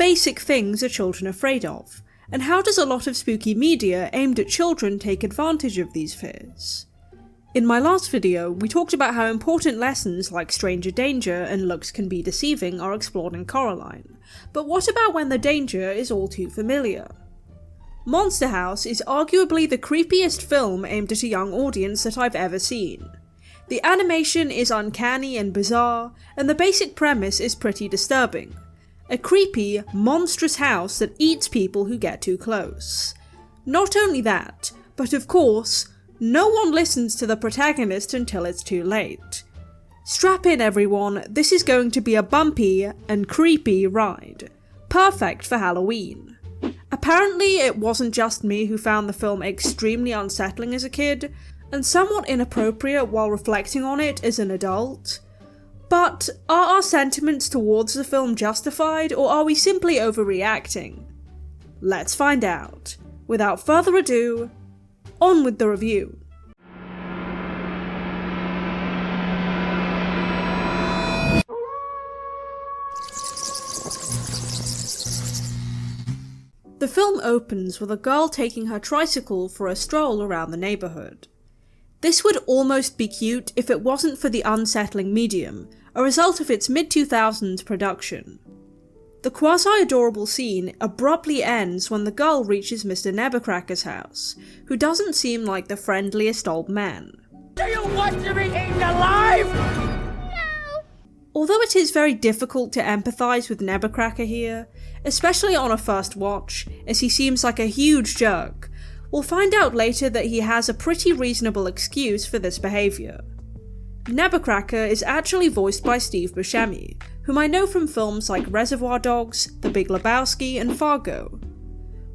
basic things are children afraid of? And how does a lot of spooky media aimed at children take advantage of these fears? In my last video, we talked about how important lessons like stranger danger and looks can be deceiving are explored in Coraline, but what about when the danger is all too familiar? Monster House is arguably the creepiest film aimed at a young audience that I've ever seen. The animation is uncanny and bizarre, and the basic premise is pretty disturbing. A creepy, monstrous house that eats people who get too close. Not only that, but of course, no one listens to the protagonist until it's too late. Strap in everyone, this is going to be a bumpy and creepy ride. Perfect for Halloween. Apparently it wasn't just me who found the film extremely unsettling as a kid, and somewhat inappropriate while reflecting on it as an adult. But are our sentiments towards the film justified, or are we simply overreacting? Let's find out. Without further ado, on with the review. The film opens with a girl taking her tricycle for a stroll around the neighbourhood. This would almost be cute if it wasn't for the unsettling medium, a result of its mid-2000s production. The quasi-adorable scene abruptly ends when the girl reaches Mr. Nebuchadnezzar's house, who doesn't seem like the friendliest old man. Do you want to be eaten alive? No! Although it is very difficult to empathise with Nebuchadnezzar here, especially on a first watch, as he seems like a huge jerk, we'll find out later that he has a pretty reasonable excuse for this behaviour. Nebuchadnezzar is actually voiced by Steve Buscemi, whom I know from films like Reservoir Dogs, The Big Lebowski, and Fargo.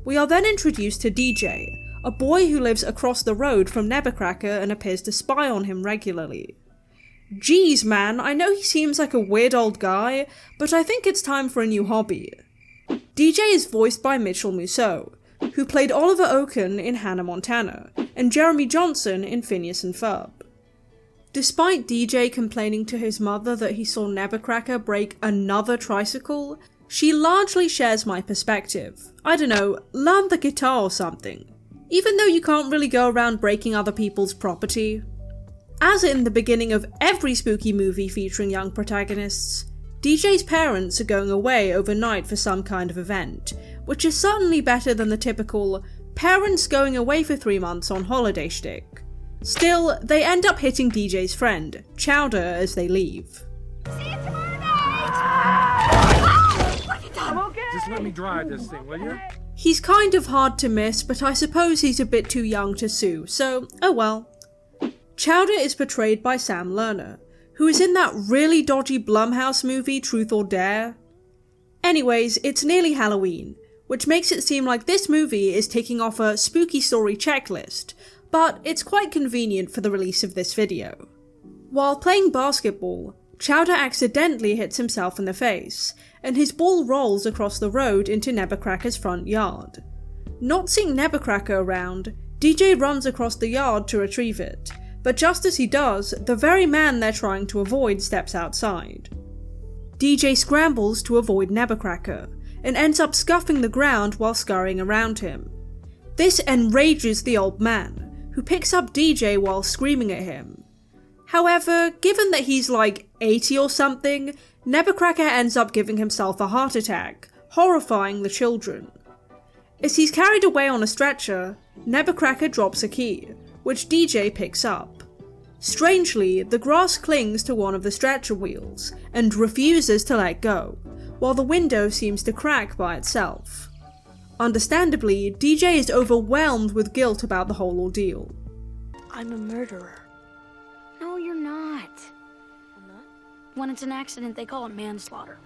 We are then introduced to DJ, a boy who lives across the road from Nebuchadnezzar and appears to spy on him regularly. Geez man, I know he seems like a weird old guy, but I think it's time for a new hobby. DJ is voiced by Mitchell Musso, who played Oliver Oaken in Hannah Montana, and Jeremy Johnson in Phineas and Ferb. Despite DJ complaining to his mother that he saw Nebuchadnezzar break another tricycle, she largely shares my perspective. I don't know, learn the guitar or something. Even though you can't really go around breaking other people's property. As in the beginning of every spooky movie featuring young protagonists, DJ's parents are going away overnight for some kind of event, which is certainly better than the typical parents going away for 3 months on holiday shtick. Still, they end up hitting DJ's friend, Chowder, as they leave. See you tomorrow night! What have you done? I'm okay. Just let me drive this thing, will you? He's kind of hard to miss, but I suppose he's a bit too young to sue, so oh well. Chowder is portrayed by Sam Lerner, who is in that really dodgy Blumhouse movie Truth or Dare. Anyways, it's nearly Halloween, which makes it seem like this movie is ticking off a spooky story checklist, but it's quite convenient for the release of this video. While playing basketball, Chowder accidentally hits himself in the face, and his ball rolls across the road into Nebuchadnezzar's front yard. Not seeing Nebuchadnezzar around, DJ runs across the yard to retrieve it, but just as he does, the very man they're trying to avoid steps outside. DJ scrambles to avoid Nebuchadnezzar, and ends up scuffing the ground while scurrying around him. This enrages the old man, who picks up DJ while screaming at him. However, given that he's like 80 or something, Nebuchadnezzar ends up giving himself a heart attack, horrifying the children. As he's carried away on a stretcher, Nebuchadnezzar drops a key, which DJ picks up. Strangely, the grass clings to one of the stretcher wheels, and refuses to let go, while the window seems to crack by itself. Understandably, DJ is overwhelmed with guilt about the whole ordeal. I'm a murderer. No, you're not. I'm not? When it's an accident, they call it manslaughter.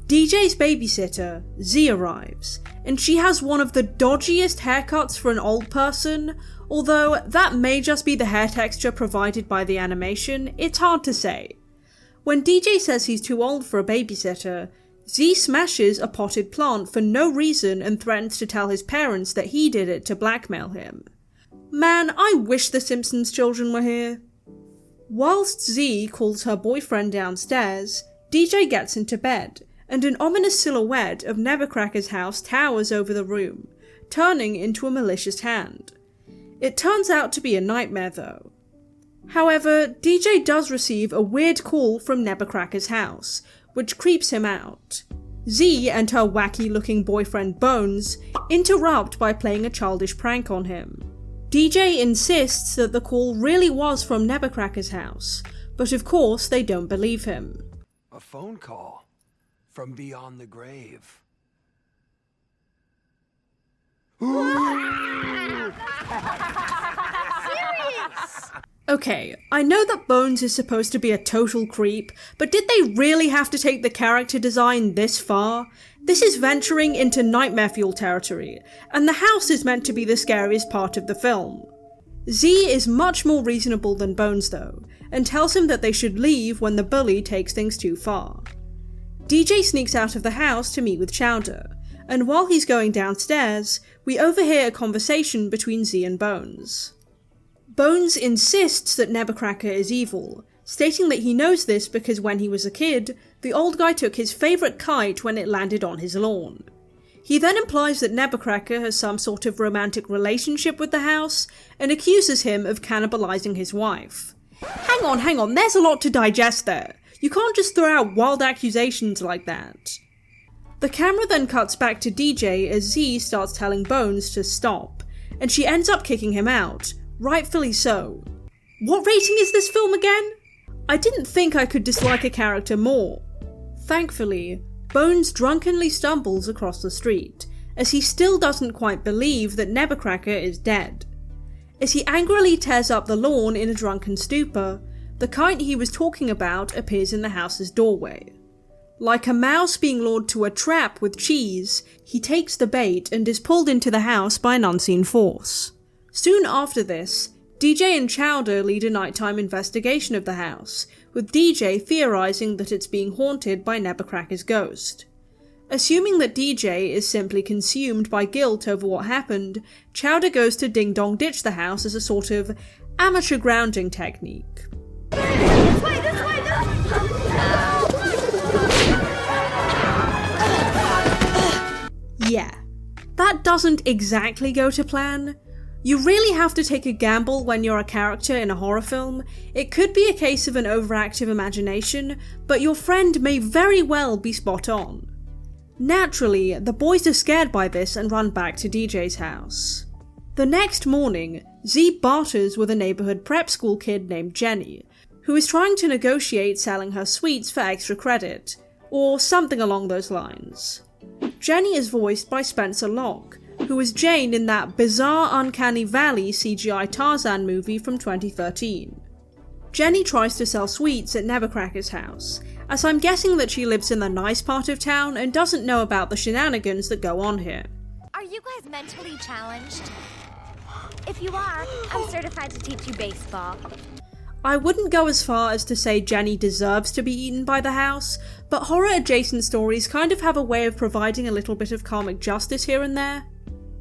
DJ's babysitter, Z, arrives, and she has one of the dodgiest haircuts for an old person, although that may just be the hair texture provided by the animation, it's hard to say. When DJ says he's too old for a babysitter, Z smashes a potted plant for no reason and threatens to tell his parents that he did it to blackmail him. Man, I wish the Simpsons children were here. Whilst Z calls her boyfriend downstairs, DJ gets into bed, and an ominous silhouette of Nebuchadnezzar's house towers over the room, turning into a malicious hand. It turns out to be a nightmare though. However, DJ does receive a weird call from Nebuchadnezzar's house, which creeps him out. Z and her wacky-looking boyfriend Bones interrupt by playing a childish prank on him. DJ insists that the call really was from Nebuchadnezzar's house, but of course they don't believe him. A phone call from beyond the grave. Okay, I know that Bones is supposed to be a total creep, but did they really have to take the character design this far? This is venturing into nightmare fuel territory, and the house is meant to be the scariest part of the film. Z is much more reasonable than Bones though, and tells him that they should leave when the bully takes things too far. DJ sneaks out of the house to meet with Chowder, and while he's going downstairs, we overhear a conversation between Z and Bones. Bones insists that Nebuchadnezzar is evil, stating that he knows this because when he was a kid, the old guy took his favourite kite when it landed on his lawn. He then implies that Nebuchadnezzar has some sort of romantic relationship with the house, and accuses him of cannibalising his wife. Hang on, there's a lot to digest there. You can't just throw out wild accusations like that. The camera then cuts back to DJ as Z starts telling Bones to stop, and she ends up kicking him out, rightfully so. What rating is this film again? I didn't think I could dislike a character more. Thankfully, Bones drunkenly stumbles across the street, as he still doesn't quite believe that Nebuchadnezzar is dead. As he angrily tears up the lawn in a drunken stupor, the kite he was talking about appears in the house's doorway. Like a mouse being lured to a trap with cheese, he takes the bait and is pulled into the house by an unseen force. Soon after this, DJ and Chowder lead a nighttime investigation of the house, with DJ theorizing that it's being haunted by Nebuchadnezzar's ghost. Assuming that DJ is simply consumed by guilt over what happened, Chowder goes to ding-dong-ditch the house as a sort of amateur grounding technique. This way! Yeah, that doesn't exactly go to plan. You really have to take a gamble when you're a character in a horror film. It could be a case of an overactive imagination, but your friend may very well be spot on. Naturally, the boys are scared by this and run back to DJ's house. The next morning, Z barters with a neighbourhood prep school kid named Jenny, who is trying to negotiate selling her sweets for extra credit, or something along those lines. Jenny is voiced by Spencer Locke, who is Jane in that bizarre Uncanny Valley CGI Tarzan movie from 2013. Jenny tries to sell sweets at Nebuchadnezzar's house, as I'm guessing that she lives in the nice part of town and doesn't know about the shenanigans that go on here. Are you guys mentally challenged? If you are, I'm certified to teach you baseball. I wouldn't go as far as to say Jenny deserves to be eaten by the house, but horror-adjacent stories kind of have a way of providing a little bit of karmic justice here and there.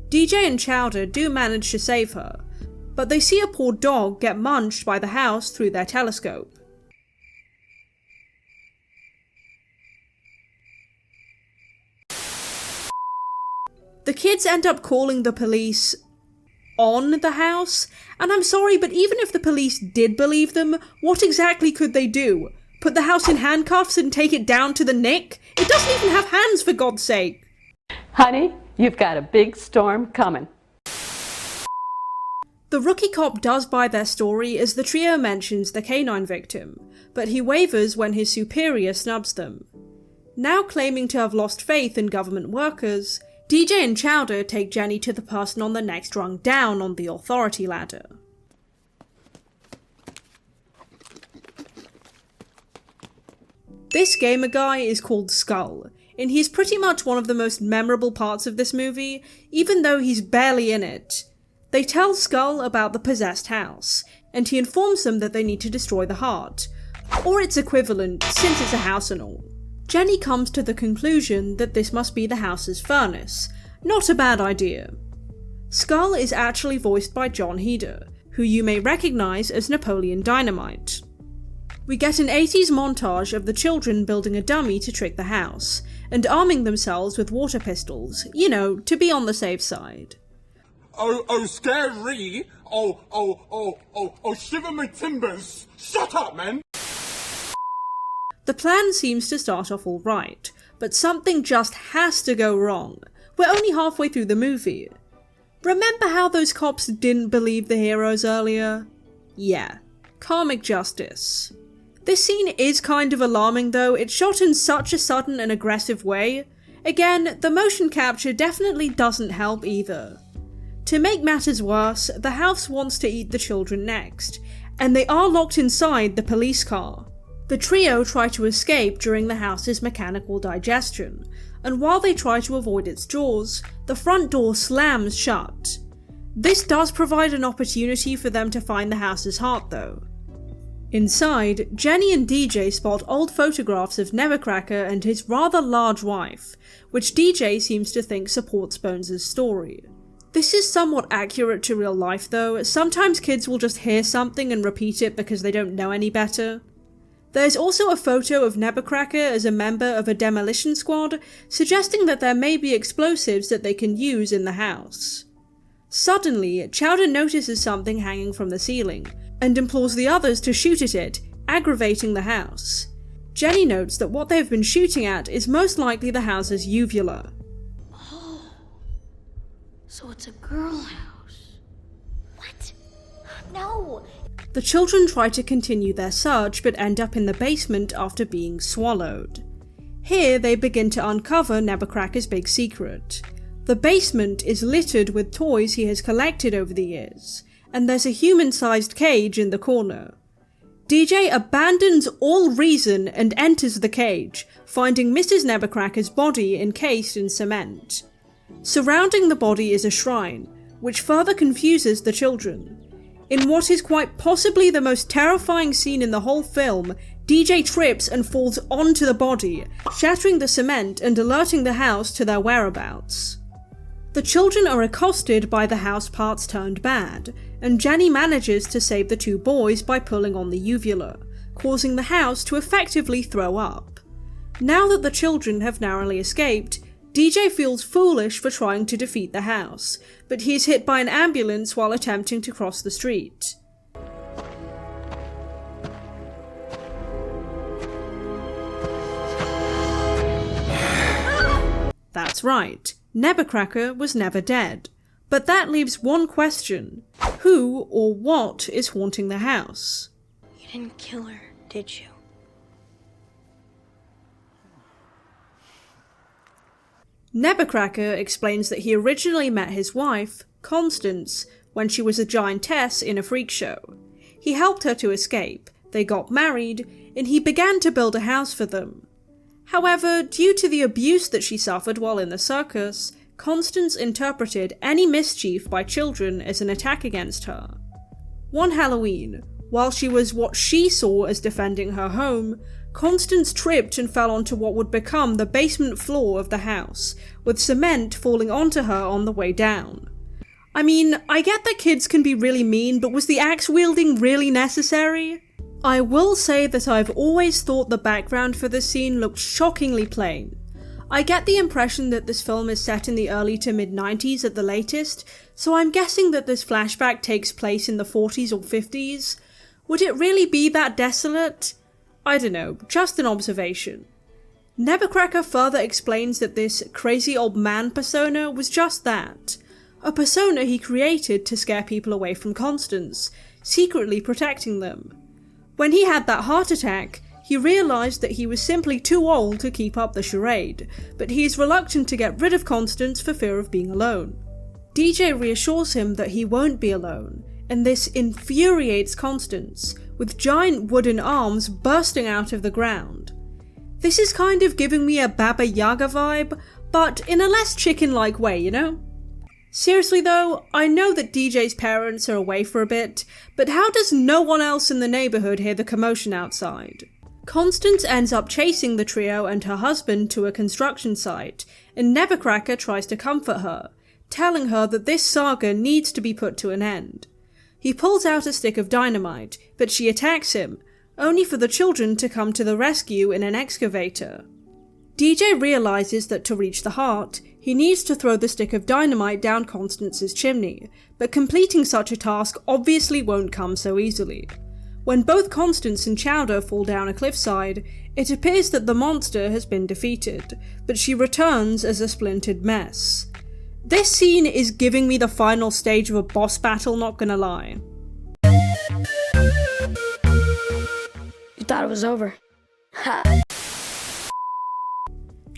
DJ and Chowder do manage to save her, but they see a poor dog get munched by the house through their telescope. The kids end up calling the police on the house, and I'm sorry, but even if the police did believe them, what exactly could they do? Put the house in handcuffs and take it down to the Nick? It doesn't even have hands, for God's sake! Honey, you've got a big storm coming. The rookie cop does buy their story as the trio mentions the canine victim, but he wavers when his superior snubs them. Now claiming to have lost faith in government workers, DJ and Chowder take Jenny to the person on the next rung down on the authority ladder. This gamer guy is called Skull, and he's pretty much one of the most memorable parts of this movie, even though he's barely in it. They tell Skull about the possessed house, and he informs them that they need to destroy the heart, or its equivalent, since it's a house and all. Jenny comes to the conclusion that this must be the house's furnace. Not a bad idea. Skull is actually voiced by John Heder, who you may recognise as Napoleon Dynamite. We get an 80s montage of the children building a dummy to trick the house, and arming themselves with water pistols, you know, to be on the safe side. Oh, scary! Oh, shiver my timbers! Shut up, man! The plan seems to start off all right, but something just has to go wrong. We're only halfway through the movie. Remember how those cops didn't believe the heroes earlier? Yeah, karmic justice. This scene is kind of alarming though, it's shot in such a sudden and aggressive way. Again, the motion capture definitely doesn't help either. To make matters worse, the house wants to eat the children next, and they are locked inside the police car. The trio try to escape during the house's mechanical digestion, and while they try to avoid its jaws, the front door slams shut. This does provide an opportunity for them to find the house's heart though. Inside, Jenny and DJ spot old photographs of Nevercracker and his rather large wife, which DJ seems to think supports Bones' story. This is somewhat accurate to real life though, sometimes kids will just hear something and repeat it because they don't know any better. There's also a photo of Nevercracker as a member of a demolition squad, suggesting that there may be explosives that they can use in the house. Suddenly, Chowder notices something hanging from the ceiling, and implores the others to shoot at it, aggravating the house. Jenny notes that what they've been shooting at is most likely the house's uvula. Oh, so it's a girl house. What? No! The children try to continue their search but end up in the basement after being swallowed. Here they begin to uncover Nevercracker's big secret. The basement is littered with toys he has collected over the years, and there's a human-sized cage in the corner. DJ abandons all reason and enters the cage, finding Mrs. Nevercracker's body encased in cement. Surrounding the body is a shrine, which further confuses the children. In what is quite possibly the most terrifying scene in the whole film, DJ trips and falls onto the body, shattering the cement and alerting the house to their whereabouts. The children are accosted by the house parts turned bad, and Jenny manages to save the two boys by pulling on the uvula, causing the house to effectively throw up. Now that the children have narrowly escaped, DJ feels foolish for trying to defeat the house, but he is hit by an ambulance while attempting to cross the street. That's right, Nevercracker was never dead. But that leaves one question. Who or what is haunting the house? You didn't kill her, did you? Nevercracker explains that he originally met his wife, Constance, when she was a giantess in a freak show. He helped her to escape, they got married, and he began to build a house for them. However, due to the abuse that she suffered while in the circus, Constance interpreted any mischief by children as an attack against her. One Halloween, while she was what she saw as defending her home, Constance tripped and fell onto what would become the basement floor of the house, with cement falling onto her on the way down. I mean, I get that kids can be really mean, but was the axe wielding really necessary? I will say that I've always thought the background for this scene looked shockingly plain. I get the impression that this film is set in the early to mid-90s at the latest, so I'm guessing that this flashback takes place in the 40s or 50s. Would it really be that desolate? I don't know, just an observation. Nevercracker further explains that this crazy old man persona was just that. A persona he created to scare people away from Constance, secretly protecting them. When he had that heart attack, he realised that he was simply too old to keep up the charade, but he is reluctant to get rid of Constance for fear of being alone. DJ reassures him that he won't be alone, and this infuriates Constance, with giant wooden arms bursting out of the ground. This is kind of giving me a Baba Yaga vibe, but in a less chicken-like way, you know? Seriously though, I know that DJ's parents are away for a bit, but how does no one else in the neighbourhood hear the commotion outside? Constance ends up chasing the trio and her husband to a construction site, and Nevercracker tries to comfort her, telling her that this saga needs to be put to an end. He pulls out a stick of dynamite, but she attacks him, only for the children to come to the rescue in an excavator. DJ realizes that to reach the heart, he needs to throw the stick of dynamite down Constance's chimney, but completing such a task obviously won't come so easily. When both Constance and Chowder fall down a cliffside, it appears that the monster has been defeated, but she returns as a splintered mess. This scene is giving me the final stage of a boss battle, not gonna lie. You thought it was over. Ha!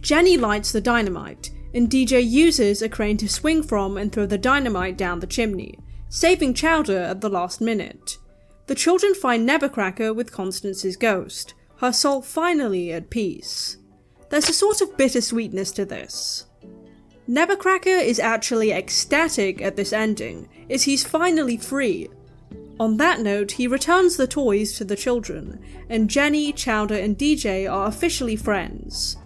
Jenny lights the dynamite, and DJ uses a crane to swing from and throw the dynamite down the chimney, saving Chowder at the last minute. The children find Nebbecracker with Constance's ghost, her soul finally at peace. There's a sort of bittersweetness to this. Nebbecracker is actually ecstatic at this ending, as he's finally free. On that note, he returns the toys to the children, and Jenny, Chowder, and DJ are officially friends.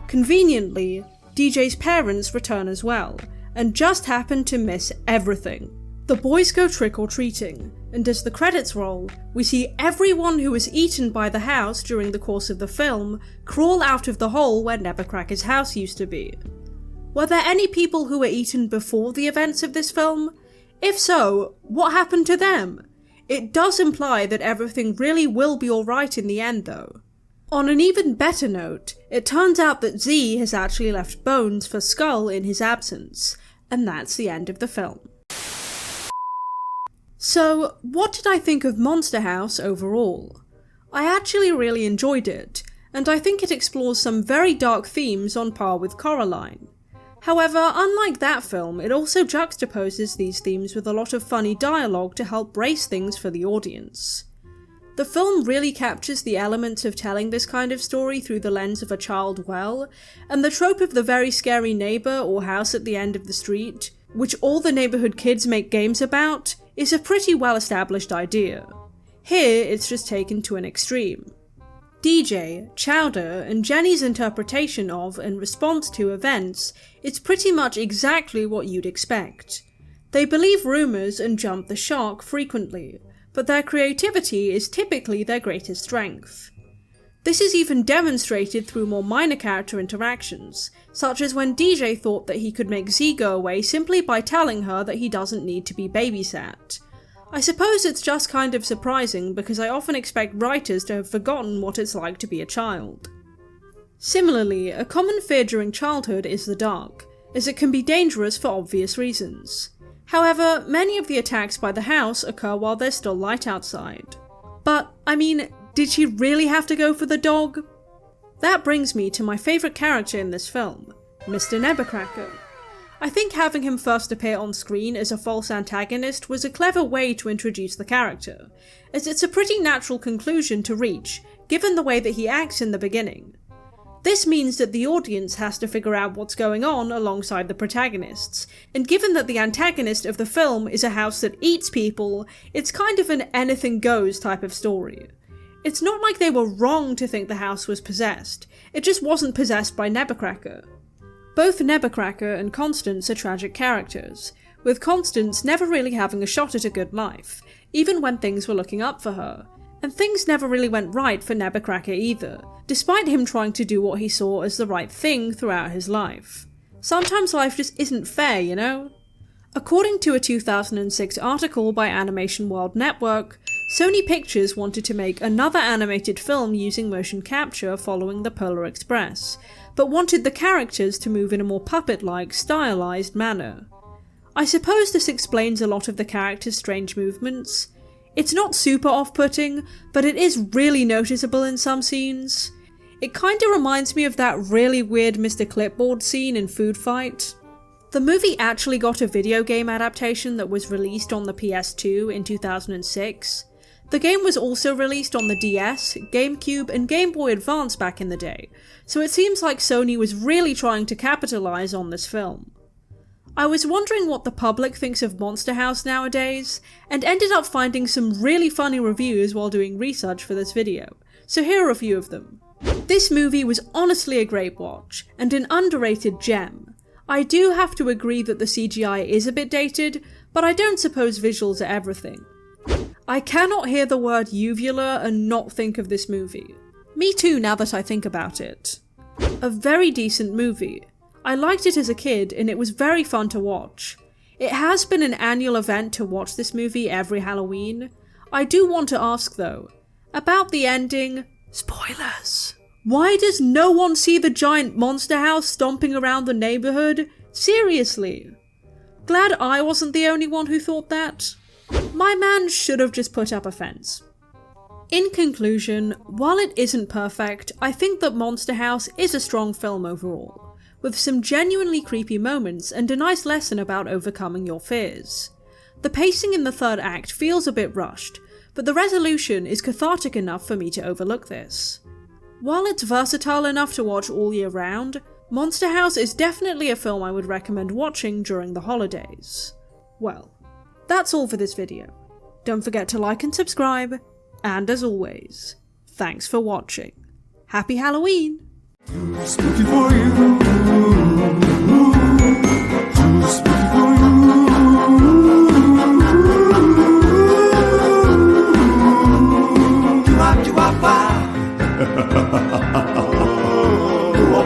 Conveniently, DJ's parents return as well, and just happen to miss everything. The boys go trick-or-treating, and as the credits roll, we see everyone who was eaten by the house during the course of the film crawl out of the hole where Nebbecracker's house used to be. Were there any people who were eaten before the events of this film? If so, what happened to them? It does imply that everything really will be alright in the end though. On an even better note, it turns out that Z has actually left bones for Skull in his absence, and that's the end of the film. So, what did I think of Monster House overall? I actually really enjoyed it, and I think it explores some very dark themes on par with Coraline. However, unlike that film, it also juxtaposes these themes with a lot of funny dialogue to help brace things for the audience. The film really captures the elements of telling this kind of story through the lens of a child well, and the trope of the very scary neighbour or house at the end of the street, which all the neighbourhood kids make games about, is a pretty well-established idea. Here, it's just taken to an extreme. DJ, Chowder, and Jenny's interpretation of and response to events is pretty much exactly what you'd expect. They believe rumours and jump the shark frequently, but their creativity is typically their greatest strength. This is even demonstrated through more minor character interactions, such as when DJ thought that he could make Z go away simply by telling her that he doesn't need to be babysat. I suppose it's just kind of surprising because I often expect writers to have forgotten what it's like to be a child. Similarly, a common fear during childhood is the dark, as it can be dangerous for obvious reasons. However, many of the attacks by the house occur while there's still light outside. But, I mean, did she really have to go for the dog? That brings me to my favourite character in this film, Mr. Nebbecracker. I think having him first appear on screen as a false antagonist was a clever way to introduce the character, as it's a pretty natural conclusion to reach, given the way that he acts in the beginning. This means that the audience has to figure out what's going on alongside the protagonists, and given that the antagonist of the film is a house that eats people, it's kind of an anything goes type of story. It's not like they were wrong to think the house was possessed, it just wasn't possessed by Nebbecracker. Both Nebbecracker and Constance are tragic characters, with Constance never really having a shot at a good life, even when things were looking up for her, and things never really went right for Nebbecracker either, despite him trying to do what he saw as the right thing throughout his life. Sometimes life just isn't fair, you know? According to a 2006 article by Animation World Network, Sony Pictures wanted to make another animated film using motion capture following the Polar Express, but wanted the characters to move in a more puppet-like, stylized manner. I suppose this explains a lot of the characters' strange movements. It's not super off-putting, but it is really noticeable in some scenes. It kinda reminds me of that really weird Mr. Clipboard scene in Food Fight. The movie actually got a video game adaptation that was released on the PS2 in 2006. The game was also released on the DS, GameCube, and Game Boy Advance back in the day, so it seems like Sony was really trying to capitalize on this film. I was wondering what the public thinks of Monster House nowadays, and ended up finding some really funny reviews while doing research for this video, so here are a few of them. This movie was honestly a great watch, and an underrated gem. I do have to agree that the CGI is a bit dated, but I don't suppose visuals are everything. I cannot hear the word uvula and not think of this movie. Me too, now that I think about it. a very decent movie. I liked it as a kid and it was very fun to watch. It has been an annual event to watch this movie every Halloween. I do want to ask though, about the ending, spoilers. Why does no one see the giant monster house stomping around the neighborhood? Seriously. Glad I wasn't the only one who thought that. My man should have just put up a fence. In conclusion, while it isn't perfect, I think that Monster House is a strong film overall, with some genuinely creepy moments and a nice lesson about overcoming your fears. The pacing in the third act feels a bit rushed, but the resolution is cathartic enough for me to overlook this. While it's versatile enough to watch all year round, Monster House is definitely a film I would recommend watching during the holidays. Well, that's all for this video. Don't forget to like and subscribe, and as always, thanks for watching. Happy Halloween! Too spooky for you. Too spooky for you. Do-wop,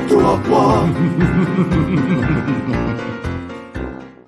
do-wop, wop.